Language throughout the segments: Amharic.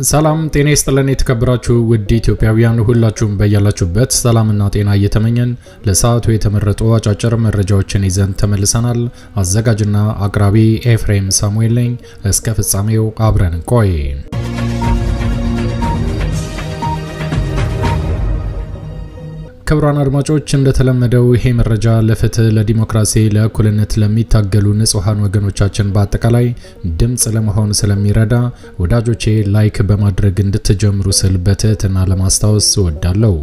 ሰላም ጤና ይስጥልን የተከበራችሁ ውድ ኢትዮጵያውያን ሁላችሁም በያላችሁበት ሰላምና ጤና እየተመኘን ለሰዓቱ የተመረጡ አጫጭር መረጃዎችን ይዘን ተመልሰናል። አዘጋጅና አቅራቢ ኤፍሬም ሳሙኤል ነኝ። እስከ ፍጻሜው አብረን እንቆይ። ክቡራን አድማጮች እንደተለመደው ይሄ መረጃ ለፍትህ፣ ለዲሞክራሲ፣ ለእኩልነት ለሚታገሉ ንጹሃን ወገኖቻችን በአጠቃላይ ድምጽ ለመሆን ስለሚረዳ ወዳጆቼ ላይክ በማድረግ እንድትጀምሩ ስል በትህትና ለማስታወስ እወዳለሁ።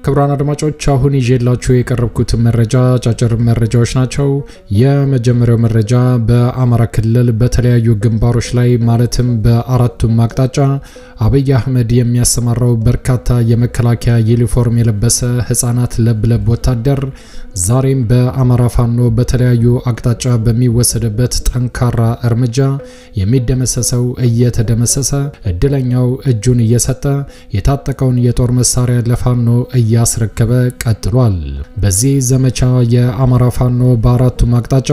ክቡራን አድማጮች አሁን ይዤላችሁ የቀረብኩት መረጃ አጫጭር መረጃዎች ናቸው። የመጀመሪያው መረጃ በአማራ ክልል በተለያዩ ግንባሮች ላይ ማለትም በአራቱም አቅጣጫ አብይ አህመድ የሚያሰማራው በርካታ የመከላከያ ዩኒፎርም የለበሰ ህፃናት ለብለብ ወታደር ዛሬም በአማራ ፋኖ በተለያዩ አቅጣጫ በሚወሰድበት ጠንካራ እርምጃ የሚደመሰሰው እየተደመሰሰ እድለኛው እጁን እየሰጠ የታጠቀውን የጦር መሳሪያ ለፋኖ ያስረከበ ቀጥሏል። በዚህ ዘመቻ የአማራ ፋኖ በአራቱም አቅጣጫ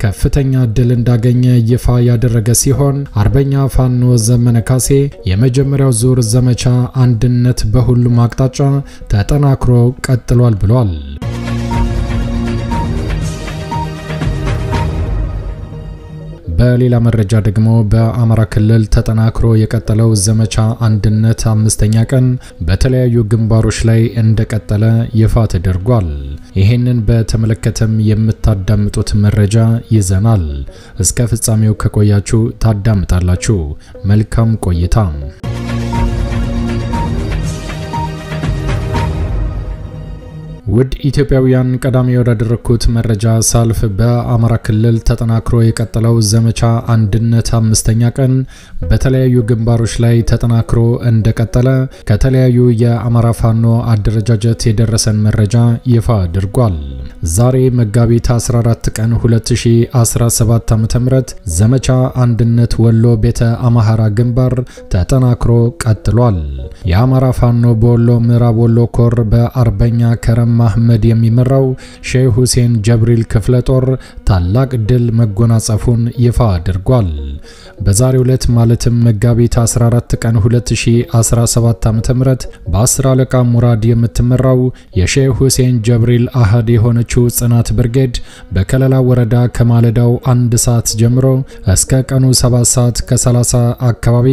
ከፍተኛ ድል እንዳገኘ ይፋ ያደረገ ሲሆን አርበኛ ፋኖ ዘመነ ካሴ የመጀመሪያው ዙር ዘመቻ አንድነት በሁሉም አቅጣጫ ተጠናክሮ ቀጥሏል ብሏል። በሌላ መረጃ ደግሞ በአማራ ክልል ተጠናክሮ የቀጠለው ዘመቻ አንድነት 5ኛ ቀን በተለያዩ ግንባሮች ላይ እንደቀጠለ ይፋ ተደርጓል። ይሄንን በተመለከተም የምታዳምጡት መረጃ ይዘናል። እስከ ፍጻሜው ከቆያችሁ ታዳምጣላችሁ። መልካም ቆይታ። ውድ ኢትዮጵያውያን ቀዳሚ ወዳደረኩት መረጃ ሳልፍ በአማራ ክልል ተጠናክሮ የቀጠለው ዘመቻ አንድነት 5ኛ ቀን በተለያዩ ግንባሮች ላይ ተጠናክሮ እንደቀጠለ ከተለያዩ የአማራ ፋኖ አደረጃጀት የደረሰን መረጃ ይፋ አድርጓል። ዛሬ መጋቢት 14 ቀን 2017 ዓ.ም ዘመቻ አንድነት ወሎ ቤተ አማራ ግንባር ተጠናክሮ ቀጥሏል። የአማራ ፋኖ በወሎ ምዕራብ ወሎ ኮር በአርበኛ ከረም አህመድ የሚመራው ሼህ ሁሴን ጀብሪል ክፍለ ጦር ታላቅ ድል መጎናጸፉን ይፋ አድርጓል። በዛሬው ዕለት ማለትም መጋቢት 14 ቀን 2017 ዓ.ም በ10 አለቃ ሙራድ የምትመራው የሼህ ሁሴን ጀብሪል አሃድ የሆነችው ጽናት ብርጌድ በከለላ ወረዳ ከማለዳው 1 ሰዓት ጀምሮ እስከ ቀኑ 7 ሰዓት ከ30 አካባቢ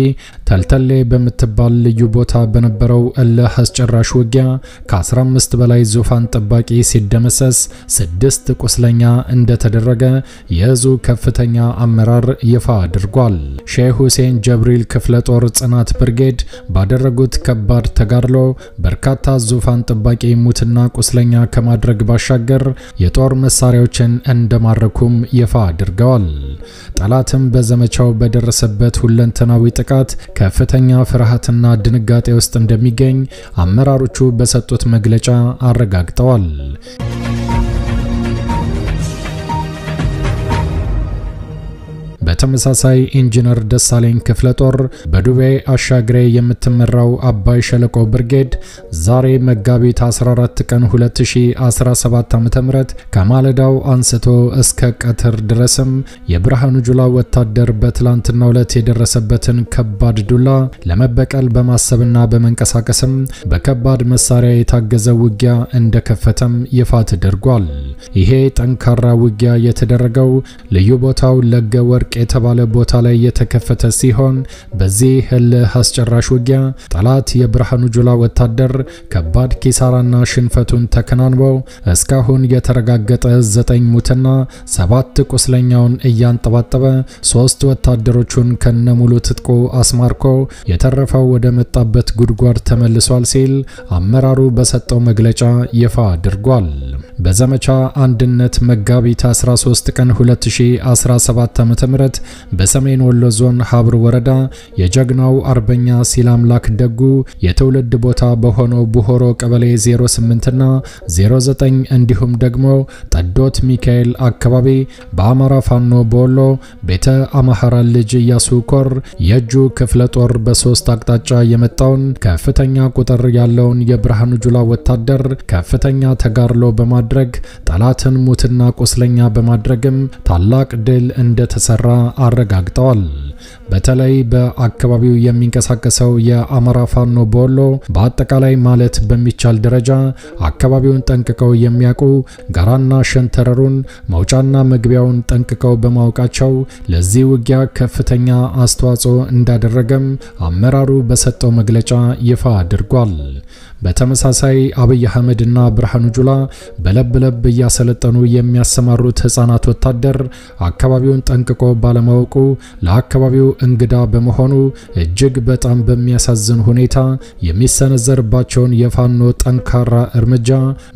ተልተሌ በምትባል ልዩ ቦታ በነበረው እልህ አስጨራሽ ውጊያ ከ15 በላይ ዙፋን ጠባቂ ሲደመሰስ 6 ቁስለኛ እንደተደረገ የዙ ከፍተኛ አመራር ይፋ አድርጓል። ሼህ ሁሴን ጀብሪል ክፍለ ጦር ጽናት ብርጌድ ባደረጉት ከባድ ተጋድሎ በርካታ ዙፋን ጠባቂ ሙትና ቁስለኛ ከማድረግ ባሻገር የጦር መሳሪያዎችን እንደማረኩም ይፋ አድርገዋል። ጠላትም በዘመቻው በደረሰበት ሁለንተናዊ ጥቃት ከፍተኛ ፍርሃትና ድንጋጤ ውስጥ እንደሚገኝ አመራሮቹ በሰጡት መግለጫ አረጋግጠዋል። በተመሳሳይ ኢንጂነር ደሳለኝ ክፍለ ጦር በዱቤ አሻግሬ የምትመራው አባይ ሸለቆ ብርጌድ ዛሬ መጋቢት 14 ቀን 2017 ዓ.ም ከማለዳው አንስቶ እስከ ቀትር ድረስም የብርሃኑ ጁላ ወታደር በትላንትናው ዕለት የደረሰበትን ከባድ ዱላ ለመበቀል በማሰብና በመንቀሳቀስም በከባድ መሳሪያ የታገዘ ውጊያ እንደከፈተም ይፋ ተደርጓል። ይሄ ጠንካራ ውጊያ የተደረገው ልዩ ቦታው ለገወርቅ የተባለ ቦታ ላይ የተከፈተ ሲሆን በዚህ እልህ አስጨራሽ ውጊያ ጠላት የብርሃኑ ጁላ ወታደር ከባድ ኪሳራና ሽንፈቱን ተከናንበው እስካሁን የተረጋገጠ 9 ሙትና 7 ቁስለኛውን እያንጠባጠበ 3 ወታደሮቹን ከነሙሉ ትጥቁ አስማርኮ የተረፈው ወደ መጣበት ጉድጓድ ተመልሷል ሲል አመራሩ በሰጠው መግለጫ ይፋ አድርጓል። በዘመቻ አንድነት መጋቢት 13 ቀን 2017 ዓ.ም በሰሜን ወሎ ዞን ሀብር ወረዳ የጀግናው አርበኛ ሲላምላክ ደጉ የትውልድ ቦታ በሆነው ቡሆሮ ቀበሌ 08 እና 09 እንዲሁም ደግሞ ጠዶት ሚካኤል አካባቢ በአማራ ፋኖ በወሎ ቤተ አማራ ልጅ ኢያሱ ኮር የጁ ክፍለ ጦር በ3 አቅጣጫ የመጣውን ከፍተኛ ቁጥር ያለውን የብርሃኑ ጁላ ወታደር ከፍተኛ ተጋድሎ በማድረግ በማድረግ ጠላትን ሙትና ቁስለኛ በማድረግም ታላቅ ድል እንደተሰራ አረጋግጠዋል። በተለይ በአካባቢው የሚንቀሳቀሰው የአማራ ፋኖ በወሎ በአጠቃላይ ማለት በሚቻል ደረጃ አካባቢውን ጠንቅቀው የሚያውቁ ጋራና ሸንተረሩን መውጫና መግቢያውን ጠንቅቀው በማወቃቸው ለዚህ ውጊያ ከፍተኛ አስተዋጽኦ እንዳደረገም አመራሩ በሰጠው መግለጫ ይፋ አድርጓል። በተመሳሳይ አብይ አህመድና ብርሃኑ ጁላ በለብለብ ያሰለጠኑ የሚያሰማሩት ህፃናት ወታደር አካባቢውን ጠንቅቆ ባለማወቁ ለአካባቢው እንግዳ በመሆኑ እጅግ በጣም በሚያሳዝን ሁኔታ የሚሰነዘርባቸውን የፋኖ ጠንካራ እርምጃ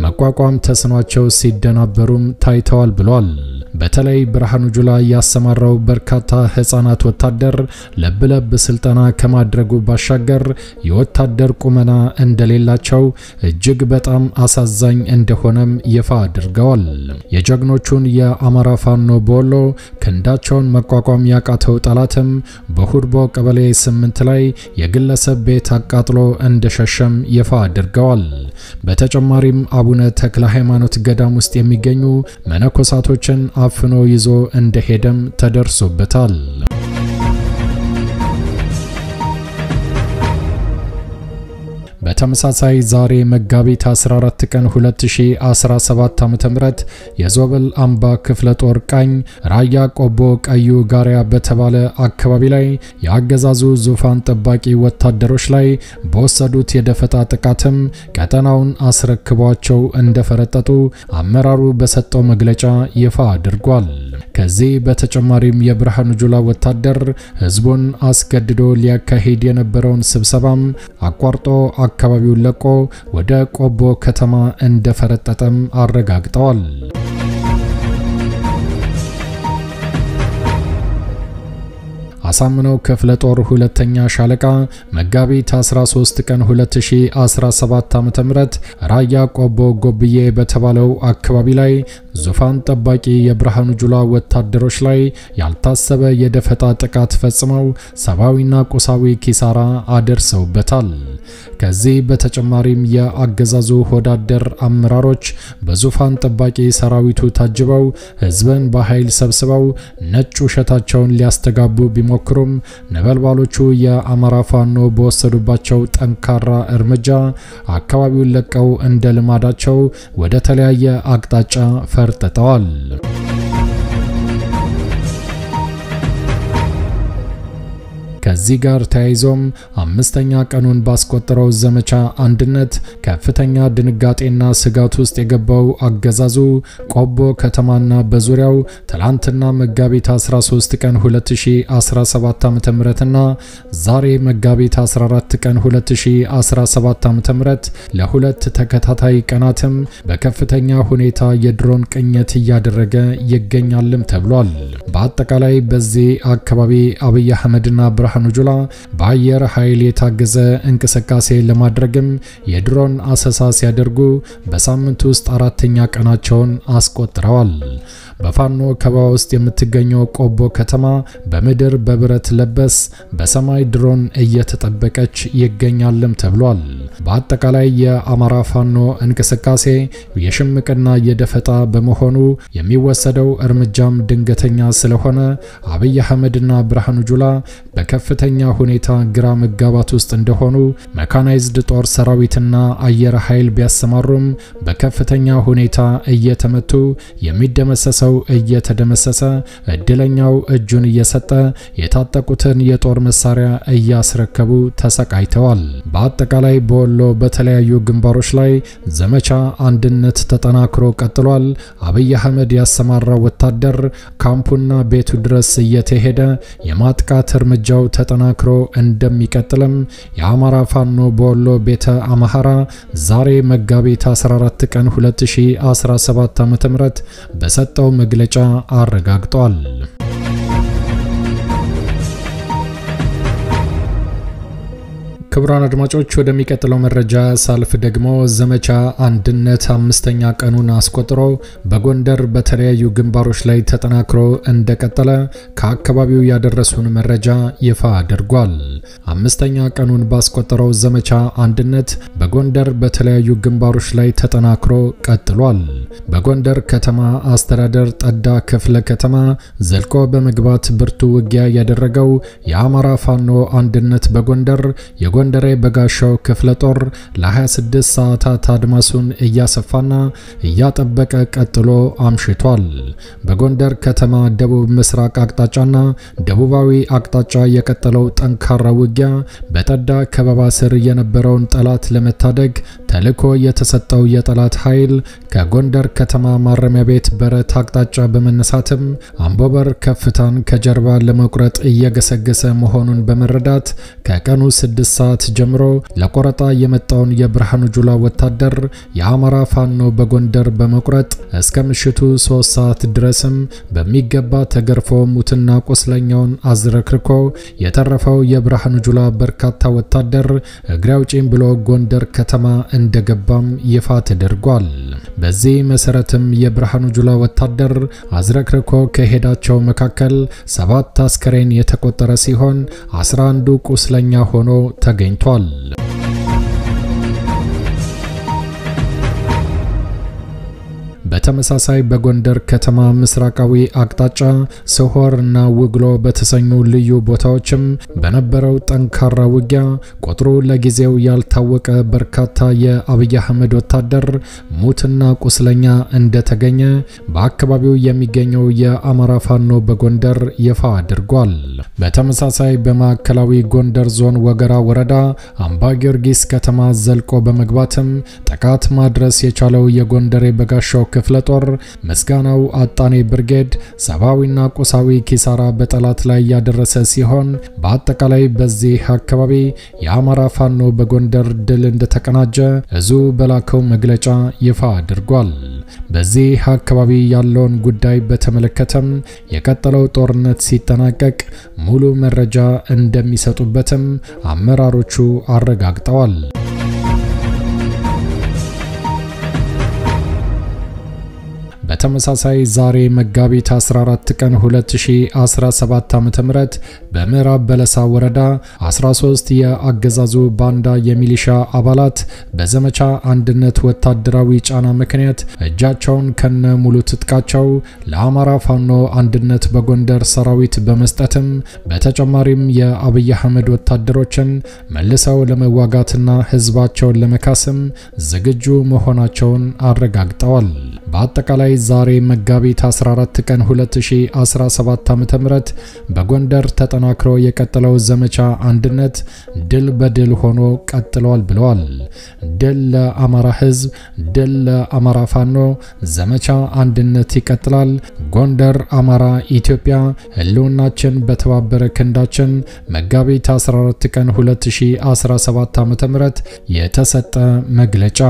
መቋቋም ተስኗቸው ሲደናበሩም ታይተዋል ብሏል። በተለይ ብርሃኑ ጁላ ያሰማራው በርካታ ህፃናት ወታደር ለብለብ ስልጠና ከማድረጉ ባሻገር የወታደር ቁመና እንደሌላቸው እጅግ በጣም አሳዛኝ እንደሆነም ይፋ አድርገዋል። የጀግኖቹን የአማራ ፋኖ በወሎ ክንዳቸውን መቋቋም ያቃተው ጠላትም በሁርቦ ቀበሌ 8 ላይ የግለሰብ ቤት አቃጥሎ እንደሸሸም ይፋ አድርገዋል። በተጨማሪም አቡነ ተክለ ሃይማኖት ገዳም ውስጥ የሚገኙ መነኮሳቶችን አፍኖ ይዞ እንደሄደም ተደርሶበታል። በተመሳሳይ ዛሬ መጋቢት 14 ቀን 2017 ዓ.ም የዞብል አምባ ክፍለ ጦር ቃኝ ራያ ቆቦ ቀዩ ጋሪያ በተባለ አካባቢ ላይ ያገዛዙ ዙፋን ጠባቂ ወታደሮች ላይ በወሰዱት የደፈጣ ጥቃትም ቀጠናውን አስረክቧቸው እንደፈረጠጡ አመራሩ በሰጠው መግለጫ ይፋ አድርጓል። ከዚህ በተጨማሪም የብርሃኑ ጁላ ወታደር ህዝቡን አስገድዶ ሊያካሂድ የነበረውን ስብሰባም አቋርጦ አካባቢውን ለቆ ወደ ቆቦ ከተማ እንደፈረጠጠም አረጋግጠዋል። አሳምነው ክፍለ ጦር ሁለተኛ ሻለቃ መጋቢት 13 ቀን 2017 ዓ.ም ራያ ቆቦ ጎብዬ በተባለው አካባቢ ላይ ዙፋን ጠባቂ የብርሃኑ ጁላ ወታደሮች ላይ ያልታሰበ የደፈጣ ጥቃት ፈጽመው ሰብአዊና ቁሳዊ ኪሳራ አደርሰውበታል። ከዚህ በተጨማሪም የአገዛዙ ሆዳደር አመራሮች በዙፋን ጠባቂ ሰራዊቱ ታጅበው ህዝብን በኃይል ሰብስበው ነጭ ውሸታቸውን ሊያስተጋቡ ቢሞክሩም ነበልባሎቹ የአማራ ፋኖ በወሰዱባቸው ጠንካራ እርምጃ አካባቢውን ለቀው እንደ ልማዳቸው ወደ ተለያየ አቅጣጫ ፈርጥጠዋል። ከዚህ ጋር ተያይዞም አምስተኛ ቀኑን ባስቆጠረው ዘመቻ አንድነት ከፍተኛ ድንጋጤና ስጋት ውስጥ የገባው አገዛዙ ቆቦ ከተማና በዙሪያው ትላንትና መጋቢት 13 ቀን 2017 ዓ.ም ዛሬ መጋቢት 14 ቀን 2017 ዓ.ም ለሁለት ተከታታይ ቀናትም በከፍተኛ ሁኔታ የድሮን ቅኝት እያደረገ ይገኛልም ተብሏል። በአጠቃላይ በዚህ አካባቢ አብይ አህመድና ብርሃኑ ጁላ በአየር ኃይል የታገዘ እንቅስቃሴ ለማድረግም የድሮን አሰሳ ሲያደርጉ በሳምንት ውስጥ አራተኛ ቀናቸውን አስቆጥረዋል። በፋኖ ከበባ ውስጥ የምትገኘው ቆቦ ከተማ በምድር በብረት ለበስ በሰማይ ድሮን እየተጠበቀች ይገኛልም ተብሏል። በአጠቃላይ የአማራ ፋኖ እንቅስቃሴ የሽምቅና የደፈጣ በመሆኑ የሚወሰደው እርምጃም ድንገተኛ ስለሆነ አብይ አህመድና ብርሃኑ ጁላ በከፍተኛ ሁኔታ ግራ መጋባት ውስጥ እንደሆኑ መካናይዝድ ጦር ሰራዊትና አየር ኃይል ቢያሰማሩም በከፍተኛ ሁኔታ እየተመቱ የሚደመሰሰው እየተደመሰሰ እድለኛው እጁን እየሰጠ የታጠቁትን የጦር መሳሪያ እያስረከቡ ተሰቃይተዋል። በአጠቃላይ በወሎ በተለያዩ ግንባሮች ላይ ዘመቻ አንድነት ተጠናክሮ ቀጥሏል። አብይ አህመድ ያሰማራው ወታደር ካምፑና ቤቱ ድረስ እየተሄደ የማጥቃት እርምጃው ተጠናክሮ እንደሚቀጥልም የአማራ ፋኖ በወሎ ቤተ አማራ ዛሬ መጋቢት 14 ቀን 2017 ዓ.ም በሰጠው መግለጫ አረጋግጧል። ክቡራን አድማጮች ወደሚቀጥለው መረጃ ሳልፍ ደግሞ ዘመቻ አንድነት 5ኛ ቀኑን አስቆጥሮ በጎንደር በተለያዩ ግንባሮች ላይ ተጠናክሮ እንደቀጠለ ከአካባቢው ያደረሱን መረጃ ይፋ አድርጓል። 5ኛ ቀኑን ባስቆጠረው ዘመቻ አንድነት በጎንደር በተለያዩ ግንባሮች ላይ ተጠናክሮ ቀጥሏል። በጎንደር ከተማ አስተዳደር ጠዳ ክፍለ ከተማ ዘልቆ በመግባት ብርቱ ውጊያ ያደረገው የአማራ ፋኖ አንድነት በጎንደር የጎንደሬ በጋሻው ክፍለ ጦር ለ26 ሰዓታት አድማሱን እያሰፋና እያጠበቀ ቀጥሎ አምሽቷል። በጎንደር ከተማ ደቡብ ምስራቅ አቅጣጫና ደቡባዊ አቅጣጫ የቀጠለው ጠንካራ ውጊያ በጠዳ ከበባ ስር የነበረውን ጠላት ለመታደግ ተልኮ የተሰጠው የጠላት ኃይል ከጎንደር ከተማ ማረሚያ ቤት በረት አቅጣጫ በመነሳትም አምቦበር ከፍታን ከጀርባ ለመቁረጥ እየገሰገሰ መሆኑን በመረዳት ከቀኑ 6 ሰዓት ጀምሮ ለቆረጣ የመጣውን የብርሃኑ ጁላ ወታደር የአማራ ፋኖ በጎንደር በመቁረጥ እስከ ምሽቱ 3 ሰዓት ድረስም በሚገባ ተገርፎ ሙትና ቁስለኛውን አዝረክርኮ የተረፈው የብርሃኑ ጁላ በርካታ ወታደር እግራውጪም ብሎ ጎንደር ከተማ እንደገባም ይፋ ተደርጓል። በዚህ መሰረትም የብርሃኑ ጁላ ወታደር አዝረክርኮ ከሄዳቸው መካከል 7 አስከሬን የተቆጠረ ሲሆን 11 ቁስለኛ ሆኖ ተገኝቷል። በተመሳሳይ በጎንደር ከተማ ምስራቃዊ አቅጣጫ ሰሆርና ውግሎ በተሰኙ ልዩ ቦታዎችም በነበረው ጠንካራ ውጊያ ቁጥሩ ለጊዜው ያልታወቀ በርካታ የአብይ አህመድ ወታደር ሙትና ቁስለኛ እንደተገኘ በአካባቢው የሚገኘው የአማራ ፋኖ በጎንደር ይፋ አድርጓል። በተመሳሳይ በማዕከላዊ ጎንደር ዞን ወገራ ወረዳ አምባ ጊዮርጊስ ከተማ ዘልቆ በመግባትም ጥቃት ማድረስ የቻለው የጎንደሬ በጋሻው ክፍለ ጦር መስጋናው አጣኔ ብርጌድ ሰባዊና ቁሳዊ ኪሳራ በጠላት ላይ ያደረሰ ሲሆን በአጠቃላይ በዚህ አካባቢ የአማራ ፋኖ በጎንደር ድል እንደተቀናጀ እዙ በላከው መግለጫ ይፋ አድርጓል። በዚህ አካባቢ ያለውን ጉዳይ በተመለከተም የቀጠለው ጦርነት ሲጠናቀቅ ሙሉ መረጃ እንደሚሰጡበትም አመራሮቹ አረጋግጠዋል። በተመሳሳይ ዛሬ መጋቢት 14 ቀን 2017 ዓ.ም በምዕራብ በለሳ ወረዳ 13 የአገዛዙ ባንዳ የሚሊሻ አባላት በዘመቻ አንድነት ወታደራዊ ጫና ምክንያት እጃቸውን ከነ ሙሉ ትጥቃቸው ለአማራ ፋኖ አንድነት በጎንደር ሰራዊት በመስጠትም በተጨማሪም የአብይ አህመድ ወታደሮችን መልሰው ለመዋጋትና ህዝባቸውን ለመካስም ዝግጁ መሆናቸውን አረጋግጠዋል። በአጠቃላይ ዛሬ መጋቢት 14 ቀን 2017 ዓ.ም በጎንደር ተጠናክሮ የቀጠለው ዘመቻ አንድነት ድል በድል ሆኖ ቀጥሏል ብለዋል። ድል ለአማራ ህዝብ፣ ድል ለአማራ ፋኖ፣ ዘመቻ አንድነት ይቀጥላል። ጎንደር አማራ ኢትዮጵያ ህልውናችን በተባበረ ክንዳችን መጋቢት 14 ቀን 2017 ዓ.ም የተሰጠ መግለጫ።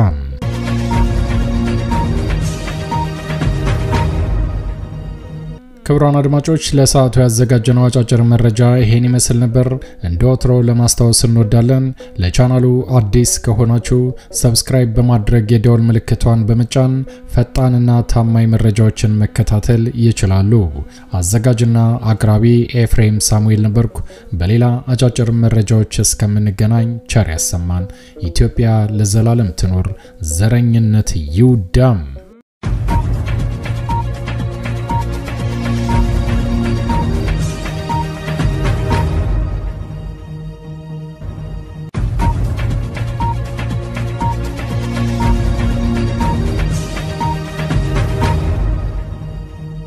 ክቡራን አድማጮች ለሰዓቱ ያዘጋጀነው አጫጭር መረጃ ይሄን ይመስል ነበር። እንደወትሮ ለማስታወስ እንወዳለን ለቻናሉ አዲስ ከሆናችሁ ሰብስክራይብ በማድረግ የደወል ምልክቷን በመጫን ፈጣንና ታማኝ መረጃዎችን መከታተል ይችላሉ። አዘጋጅና አቅራቢ ኤፍሬም ሳሙኤል ነበርኩ። በሌላ አጫጭር መረጃዎች እስከምንገናኝ ቸር ያሰማን። ኢትዮጵያ ለዘላለም ትኖር። ዘረኝነት ይውደም።